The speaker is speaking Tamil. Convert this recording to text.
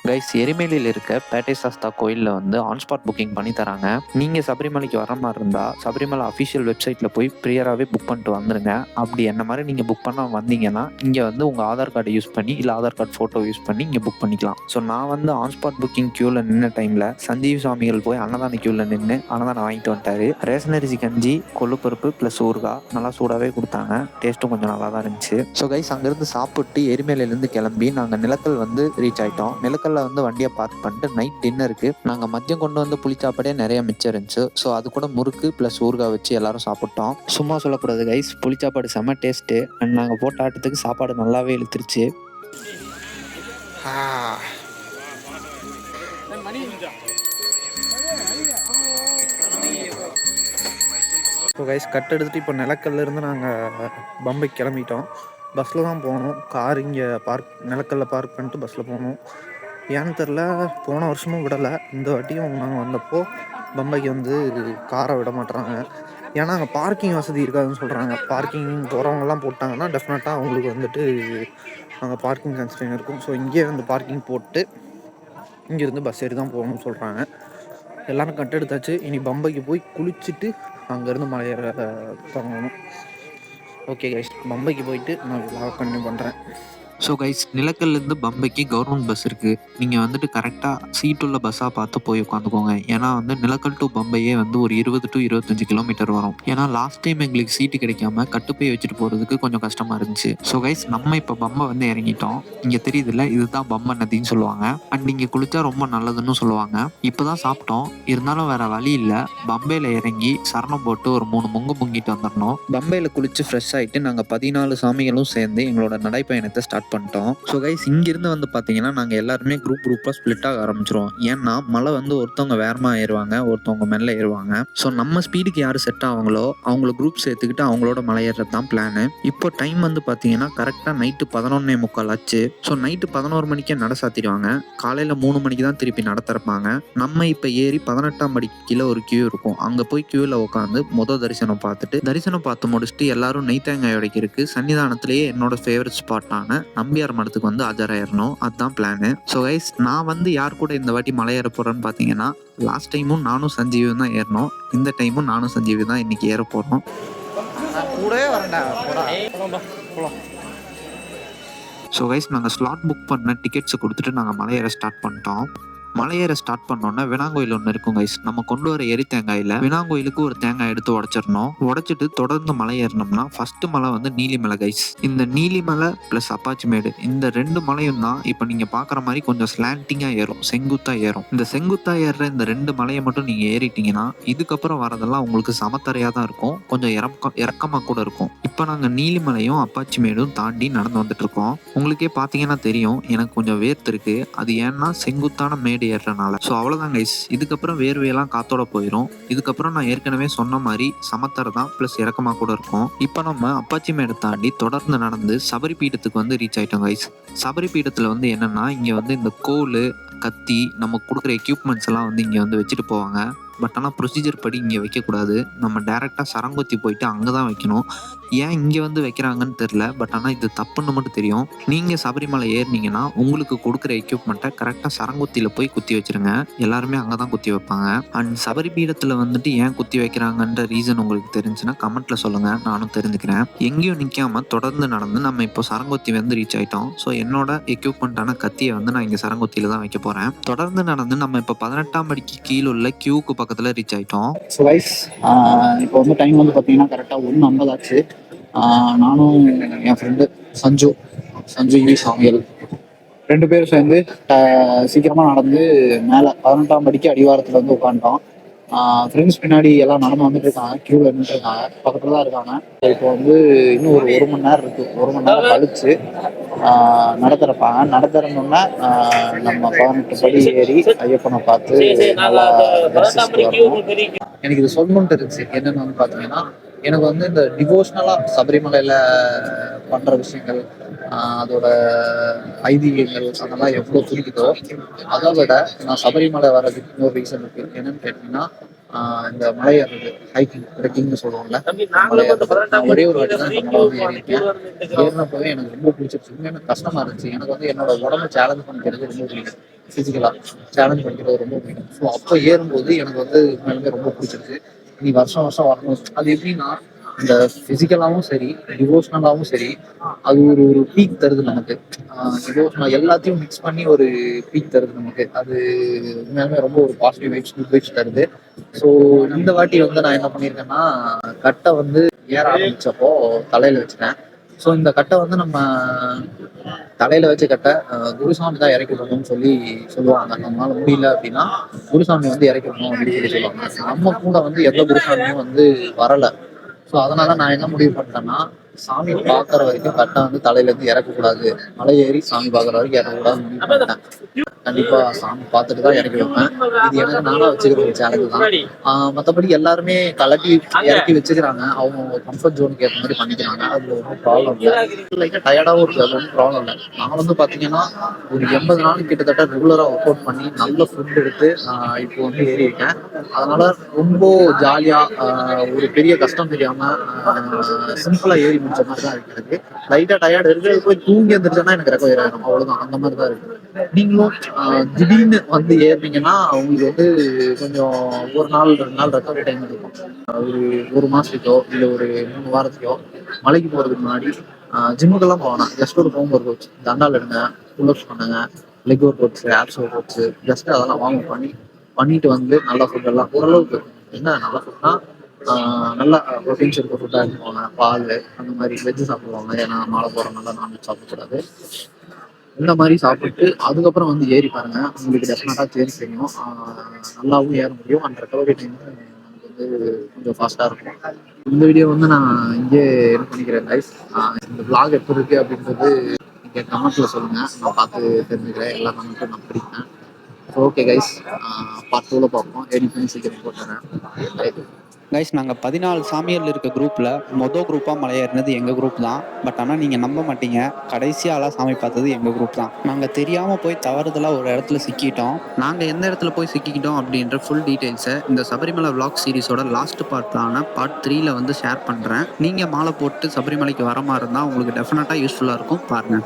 கைஸ், எரிமேலியில் இருக்க பேட்டை சாஸ்தா கோயிலில் வந்து ஆன் ஸ்பாட் புக்கிங் பண்ணி தராங்க. நீங்கள் சபரிமலைக்கு வர மாதிரி இருந்தால் சபரிமலை அஃபிஷியல் வெப்சைட்டில் போய் ப்ரியராகவே புக் பண்ணிட்டு வந்துடுங்க. அப்படி என்ன மாதிரி நீங்கள் புக் பண்ண வந்தீங்கன்னா இங்கே வந்து உங்கள் ஆதார் கார்டை யூஸ் பண்ணி இல்லை ஆதார் கார்டு ஃபோட்டோ யூஸ் பண்ணி இங்கே புக் பண்ணிக்கலாம். ஸோ நான் வந்து ஆன் ஸ்பாட் புக்கிங் க்யூவில் நின்ன டைமில் சஞ்சீவ் சுவாமிகள் போய் அன்னதான க்யூவில் நின்று அன்னதானம் வாங்கிட்டு வந்துட்டாரு. ரேஷன் அரிசி கஞ்சி, கொள்ளுப்பருப்பு ப்ளஸ் ஊறுகாய் நல்லா சூடாகவே கொடுத்தாங்க. டேஸ்ட்டும் கொஞ்சம் நல்லா தான் இருந்துச்சு. ஸோ கைஸ், அங்கேருந்து சாப்பிட்டு எரிமேலிலேருந்து கிளம்பி நாங்கள் நிலக்கல் வந்து ரீச் ஆகிட்டோம். நிலக்கல் வந்து வண்டியை பார்க் பண்ணிட்டு நைட் டின்னருக்கு நாங்கள் மதியம் கொண்டு வந்து புளிச்சாப்பாடே நிறைய மிச்சம் இருந்துச்சு. ஸோ அது கூட முறுக்கு ப்ளஸ் ஊறுகாய் வச்சு எல்லாரும் சாப்பிட்டோம். சும்மா சொல்லக்கூடாது கைஸ், புளிச்சாப்பாடு செம்ம டேஸ்ட்டு. அண்ட் நாங்கள் போட்ட ஆட்டத்துக்கு சாப்பாடு நல்லாவே இழுத்துருச்சு. ஸோ கைஸ், கட் எடுத்துகிட்டு இப்போ நிலக்கல்லேருந்து நாங்கள் பம்பைக்கு கிளம்பிட்டோம். பஸ்ஸில் தான் போகணும். கார் இங்கே நிலக்கல்ல பார்க் பண்ணிட்டு பஸ்ஸில் போகணும். ஏன்னு தெரில, போன வருஷமும் விடலை, இந்த வாட்டியும் நாங்கள் வந்தப்போ பம்பைக்கு வந்து காரை விட மாட்டுறாங்க. ஏன்னா அங்கே பார்க்கிங் வசதி இருக்காதுன்னு சொல்கிறாங்க. பார்க்கிங் போகிறவங்கலாம் போட்டாங்கன்னா டெஃபினட்டாக அவங்களுக்கு வந்துட்டு அங்கே பார்க்கிங் கன்ஸ்ட்ரெயின் இருக்கும். ஸோ இங்கேயே வந்து பார்க்கிங் போட்டு இங்கேருந்து பஸ் ஏறி தான் போகணும்னு சொல்கிறாங்க. எல்லோரும் கட் எடுத்தாச்சு. இனி பம்பைக்கு போய் குளிச்சுட்டு அங்கேருந்து மலையேற தொடங்கணும். ஓகே கைஸ், பம்பைக்கு போயிட்டு நான் விலாக் கண்டினியூ பண்ணுறேன். ஸோ கைஸ், நிலக்கல்லேருந்து பம்பைக்கு கவர்மெண்ட் பஸ் இருக்குது. நீங்கள் வந்துட்டு கரெக்டாக சீட்டுள்ள பஸ்ஸாக பார்த்து போய் உட்காந்துக்கோங்க. ஏன்னா வந்து நிலக்கல் டு பம்பையே வந்து ஒரு 20 to 25 கிலோமீட்டர் வரும். ஏன்னா லாஸ்ட் டைம் எங்களுக்கு சீட்டு கிடைக்காம கட்டுப்பை வச்சுட்டு போகிறதுக்கு கொஞ்சம் கஷ்டமாக இருந்துச்சு. ஸோ கைஸ், நம்ம இப்போ பம்பை வந்து இறங்கிட்டோம். இங்கே தெரியுதுல்ல, இதுதான் பம்பை நதின்னு சொல்லுவாங்க. அண்ட் இங்கே குளிச்சா ரொம்ப நல்லதுன்னு சொல்லுவாங்க. இப்போ தான் சாப்பிட்டோம், இருந்தாலும் வேறு வழி இல்லை. பம்பையில் இறங்கி சரணம் போட்டு ஒரு 3 முங்கு முங்கிட்டு வந்துடணும். பம்பையில் குளிச்சு ஃப்ரெஷ் ஆகிட்டு நாங்கள் 14 சாமிகளும் சேர்ந்து எங்களோட நடைப்பயணத்தை ஸ்டார்ட் பண்ணிட்டோம். ஸோ கைஸ், இங்கிருந்து வந்து பார்த்தீங்கன்னா நாங்கள் எல்லாருமே குரூப்பாக ஸ்ப்ளிட் ஆக ஆரம்பிச்சிருவோம். ஏன்னா மலை வந்து ஒருத்தவங்க வேகமாக ஏறுவாங்க, ஒருத்தவங்க மெல்ல ஏறுவாங்க. ஸோ நம்ம ஸ்பீடுக்கு யார் செட் ஆவாங்களோ அவங்கள குரூப் சேர்த்துக்கிட்டு அவங்களோட மலை ஏறுறது தான் பிளானு. இப்போ டைம் வந்து பார்த்தீங்கன்னா கரெக்டாக நைட்டு 11:45 ஆச்சு. ஸோ நைட்டு 11 மணிக்கே நட சாத்திடுவாங்க. காலையில் 3 மணிக்கு தான் திருப்பி நட திறப்பாங்க. நம்ம இப்போ ஏறி 18ஆம் படிக்கு கீழே ஒரு கியூ இருக்கும். அங்கே போய் கியூவில் உட்காந்து தரிசனம் பார்த்து முடிச்சுட்டு எல்லாரும் நெய் தேங்காய் உடைக்கிறதுக்கு சன்னிதானத்திலேயே என்னோட ஃபேவரட் ஸ்பாட்டான நம்பியார் மடத்துக்கு வந்து ஆஜராயிரணும். அதுதான் பிளானு. ஸோ கைஸ், நான் வந்து யார் கூட இந்த வாட்டி மலை ஏற போகிறேன்னு பார்த்தீங்கன்னா, லாஸ்ட் டைமும் நானும் சஞ்சீவும் தான் ஏறணும். இந்த டைமும் நானும் சஞ்சீவி தான் இன்னைக்கு ஏற போகிறோம். ஸோ கைஸ், நாங்கள் ஸ்லாட் புக் பண்ண டிக்கெட்ஸை கொடுத்துட்டு நாங்கள் மலை ஏற ஸ்டார்ட் பண்ணிட்டோம். மலையேற ஸ்டார்ட் பண்ணோன்னா வினாங்கோயில் ஒன்று இருக்கும் கைஸ். நம்ம கொண்டு வர எரி தேங்காயில் வினாங்கோயிலுக்கு ஒரு தேங்காய் எடுத்து உடைச்சிடணும். உடைச்சிட்டு தொடர்ந்து மலை ஏறினோம்னா ஃபர்ஸ்ட் மலை வந்து நீலிமலை கைஸ். இந்த நீலிமலை ப்ளஸ் அப்பாச்சி மேடு, இந்த 2 மலையும் தான் இப்போ நீங்கள் பார்க்குற மாதிரி கொஞ்சம் ஸ்லாண்டிங்காக ஏறும், செங்குத்தாக ஏறும். இந்த செங்குத்தாக ஏறுற இந்த 2 மலையை மட்டும் நீங்கள் ஏறிட்டீங்கன்னா இதுக்கப்புறம் வரதெல்லாம் உங்களுக்கு சமத்தரையாக தான் இருக்கும், கொஞ்சம் இறக்கமாக கூட இருக்கும். இப்போ நாங்கள் நீலிமலையும் அப்பாச்சி மேடும் தாண்டி நடந்து வந்துட்டு இருக்கோம். உங்களுக்கே பார்த்தீங்கன்னா தெரியும், எனக்கு கொஞ்சம் வேர்த்து இருக்கு. அது ஏன்னா செங்குத்தான மேடு ஏறனால. ஸோ அவ்வளோதான் கைஸ், இதுக்கப்புறம் வேர்வையெல்லாம் காத்தோட போயிடும். இதுக்கப்புறம் நான் ஏற்கனவே சொன்ன மாதிரி சமத்தரை தான் ப்ளஸ் இறக்கமாக கூட இருக்கும். இப்போ நம்ம அப்பாச்சி மேடை தாண்டி தொடர்ந்து நடந்து சபரி பீடத்துக்கு வந்து ரீச் ஆகிட்டோம் கைஸ். சபரி பீடத்தில் வந்து என்னென்னா இங்கே வந்து இந்த கோல், கத்தி, நம்ம கொடுக்குற எக்யூப்மெண்ட்ஸ் எல்லாம் வந்து இங்கே வந்து வச்சுட்டு போவாங்க. பட் ஆனால் ப்ரொசீஜர் படி இங்கே வைக்கக்கூடாது. நம்ம டேரெக்டாக சரங்கொத்தி போயிட்டு அங்கே தான் வைக்கணும். ஏன் இங்கே வந்து வைக்கிறாங்கன்னு தெரில, பட் ஆனால் இது தப்புன்னு மட்டும் தெரியும். நீங்கள் சபரிமலை ஏறினீங்கன்னா உங்களுக்கு கொடுக்குற எக்யூப்மெண்ட்டை கரெக்டாக சரங்கொத்தியில் போய் குத்தி வச்சுருங்க. எல்லாருமே அங்கே தான் குத்தி வைப்பாங்க. அண்ட் சபரி பீடத்தில் வந்துட்டு ஏன் குத்தி வைக்கிறாங்கன்ற ரீசன் உங்களுக்கு தெரிஞ்சுன்னா கமெண்ட்டில் சொல்லுங்கள், நானும் தெரிஞ்சுக்கிறேன். எங்கேயும் நிற்காமல் தொடர்ந்து நடந்து நம்ம இப்போ சரங்கொத்தி வந்து ரீச் ஆகிட்டோம். ஸோ என்னோட எக்யூப்மெண்ட்டான கத்தியை வந்து நான் இங்கே சரங்கொத்தியில் தான் வைக்க போகிறேன். தொடர்ந்து நடந்து நம்ம இப்போ 18ஆம் படிக்கு கீழே உள்ள கியூக்கு பக்கத்தில் ரீச் ஆகிட்டோம். ஸோ கைஸ், இப்போ வந்து டைம் வந்து பார்த்தீங்கன்னா கரெக்டாக 1:50 ஆச்சு. நானும் என் ஃப்ரெண்டு சஞ்சு சாமியல் 2 பேரும் சேர்ந்து சீக்கிரமாக நடந்து மேலே 18ஆம் படிக்கு அடிவாரத்தில் வந்து உட்காந்துட்டோம். ஃப்ரெண்ட்ஸ் பின்னாடி எல்லாம் நடந்து வந்துட்டு இருக்காங்க, கியூவில் நின்றுட்டு இருக்காங்க, பக்கத்தில் தான் இருக்காங்க. இப்போ வந்து இன்னும் ஒரு 1 மணி நேரம் இருக்குது. 1 மணி நேரம் கழிச்சு நடத்திறப்பாங்க. நடத்திறந்தோம்னா நம்ம 18 படி ஏறி ஐயப்பனை பார்த்து நல்லா தரிசிச்சுட்டு வரணும். எனக்கு இது சொல்லணுன்ட்டு இருந்துச்சு. என்னென்னு வந்து பார்த்தீங்கன்னா, எனக்கு வந்து இந்த டிவோஷனலாக சபரிமலையில் பண்ணுற விஷயங்கள், அதோட ஐதீகங்கள் அதெல்லாம் எவ்வளோ பிடிக்குதோ அதை விட நான் சபரிமலை வர்றதுக்கு இன்னொரு ரீசன் இருக்குது. என்னன்னு கேட்டிங்கன்னா, இந்த மலை ஏறுறது, ஹைக்கிங் ட்ரெக்கிங்னு சொல்லுவோம்ல, மலை ஏறுறது. நான் ஒரே ஒரு வாட்டி தான் இந்த மலை வந்து ஏறியிருக்கேன். ஏறினப்பவே எனக்கு ரொம்ப பிடிச்சிருச்சு. உண்மையாலுமே கஷ்டமா இருந்துச்சு. எனக்கு வந்து என்னோட உடம்பு சேலஞ்ச் பண்ணிக்கிறது ரொம்ப பிடிக்கும். ஃபிசிக்கலா சேலஞ்ச் பண்ணிக்கிறது ரொம்ப பிடிக்கும். ஸோ அப்போ ஏறும்போது எனக்கு வந்து உண்மையாலுமே ரொம்ப பிடிச்சிருச்சு. நீ வருஷம் வருஷம் வரணும். அது எப்படின்னா இந்த பிசிக்கலாவும் சரி, டிவோஷனலாவும் சரி, அது ஒரு ஒரு பீக் தருது நமக்கு. டிவோஷனல் எல்லாத்தையும் மிக்ஸ் பண்ணி ஒரு பீக் தருது நமக்கு. அது உண்மையாலுமே ரொம்ப ஒரு பாசிட்டிவ் வைப்ஸ், குட் வைப்ஸ் தருது. ஸோ இந்த வாட்டி வந்து நான் என்ன பண்ணியிருக்கேன்னா, கட்டை வந்து ஏற ஆரம்பிச்சப்போ தலையில வச்சுட்டேன். ஸோ இந்த கட்டை வந்து நம்ம தலையில வச்ச கட்டை குருசாமி தான் இறக்கி விடணும்னு சொல்லி சொல்லுவாங்க. நம்மளால முடியல அப்படின்னா குருசாமி வந்து இறக்கி விடணும் அப்படின்னு சொல்லி சொல்லுவாங்க. நம்ம கூட வந்து எந்த குருசாமியும் வந்து வரல. ஸோ அதனால நான் என்ன முடிவு பண்ணிட்டேன்னா, சாமி பார்க்குற வரைக்கும் கட்டை வந்து தலையில இருந்து இறக்கக்கூடாது. மலை ஏறி சாமி பார்க்குற வரைக்கும் இறக்கக்கூடாதுன்னு முடிவு பண்ணிட்டேன். கண்டிப்பா சாமி பார்த்துட்டு தான் இறக்கி வைப்பேன். இது எனக்கு நானா வச்சுக்கிற ஒரு சேலஞ்சு தான். மற்றபடி எல்லாருமே கலட்டி இறக்கி வச்சுக்கிறாங்க. அவங்க கம்ஃபர்ட் ஜோனுக்கு ஏற்ற மாதிரி பண்ணிக்கிறாங்க. அதுல ஒன்றும் ப்ராப்ளம் இல்லை. லைட்டாக டயர்டாகவும் இருக்குது. அது ஒன்றும் ப்ராப்ளம் இல்லை. நான் வந்து பார்த்தீங்கன்னா ஒரு 80 நாள் கிட்டத்தட்ட ரெகுலராக ஒர்க் அவுட் பண்ணி நல்ல ஃபுட் எடுத்து இப்போ வந்து ஏறி இருக்கேன். அதனால ரொம்ப ஜாலியா ஒரு பெரிய கஷ்டம் தெரியாம சிம்பிளா ஏறி முடிச்ச மாதிரி தான் இருக்கு எனக்கு. லைட்டா டயர்டு இருக்கு. போய் தூங்கி எந்திரிச்சேன்னா எனக்கு ரெக்கவர் ஆயிரும். அவ்வளவுதான். அந்த மாதிரி தான் இருக்கு. நீங்களும் திடீர்னு வந்து ஏறினீங்கன்னா உங்களுக்கு வந்து கொஞ்சம் ஒரு நாள் 2 நாள் ரெக்கவரி டைம் எடுக்கும். ஒரு மாசத்துக்கோ இல்லை ஒரு 3 வாரத்துக்கோ மலைக்கு போறதுக்கு முன்னாடி ஜிம்முக்கெல்லாம் போவேன். ஜஸ்ட் ஒரு ஹோம் ஒர்க் அவுட்ஸ், தண்டால் எடுங்க, புல்அப்ஸ் பண்ணுங்க, leg work outs, apps work outs, just அதெல்லாம் பண்ணிட்டு வந்து நல்லா ஃபுட் எல்லாம் ஓரளவுக்கு என்ன நல்ல ஃபுட்னா நல்லா ப்ரோட்டீன்ஸ் இருக்க ஃபுட்டாக எடுத்துக்கோங்க. பால் அந்த மாதிரி வெஜ்ஜு சாப்பிடுவாங்க. ஏன்னா மாலை போகிறனால நான்வெஜ் சாப்பிடக்கூடாது. இந்த மாதிரி சாப்பிட்டு அதுக்கப்புறம் வந்து ஏறி பாருங்க. உங்களுக்கு டெஃபினட்டாக சேஞ்ச் தெரியும். நல்லாவும் ஏற முடியும். அண்ட் ரெக்கவரி டைம் நமக்கு வந்து கொஞ்சம் ஃபாஸ்ட்டாக இருக்கும். இந்த வீடியோ வந்து நான் இங்கே என்ன பண்ணிக்கிறேன் கைஸ். இந்த vlog எப்படி இருக்கு அப்படின்றது நீங்க கமெண்ட்ல சொல்லுங்க. நான் பார்த்து தெரிஞ்சுக்கிறேன். எல்லா கமெண்ட்டும் நான் படிப்பேன். ஓகே கைஸ், பார்ட் 2ல பார்ப்போம். எடிட் பண்ணி சீக்கிரம் போட்டுறேன். கைஸ், நாங்கள் 14 சாமியால் இருக்க குரூப்பில் குரூப்பாக மலையேறினது எங்கள் குரூப் தான். பட் ஆனால் நீங்கள் நம்ப மாட்டீங்க, கடைசியாலாம் சாமி பார்த்தது எங்கள் குரூப் தான். நாங்கள் தெரியாமல் போய் தவறுதலாக ஒரு இடத்துல சிக்கிட்டோம். நாங்கள் எந்த இடத்துல போய் சிக்கிக்கிட்டோம் அப்படின்ற ஃபுல் டீட்டெயில்ஸை இந்த சபரிமலை vlog சீரிஸோட லாஸ்ட் பார்ட்டான பார்ட் 3ல வந்து ஷேர் பண்ணுறேன். நீங்கள் மாலை போட்டு சபரிமலைக்கு வர மாதிரி இருந்தால் உங்களுக்கு டெஃபினட்டாக யூஸ்ஃபுல்லாக இருக்கும். பாருங்கள்.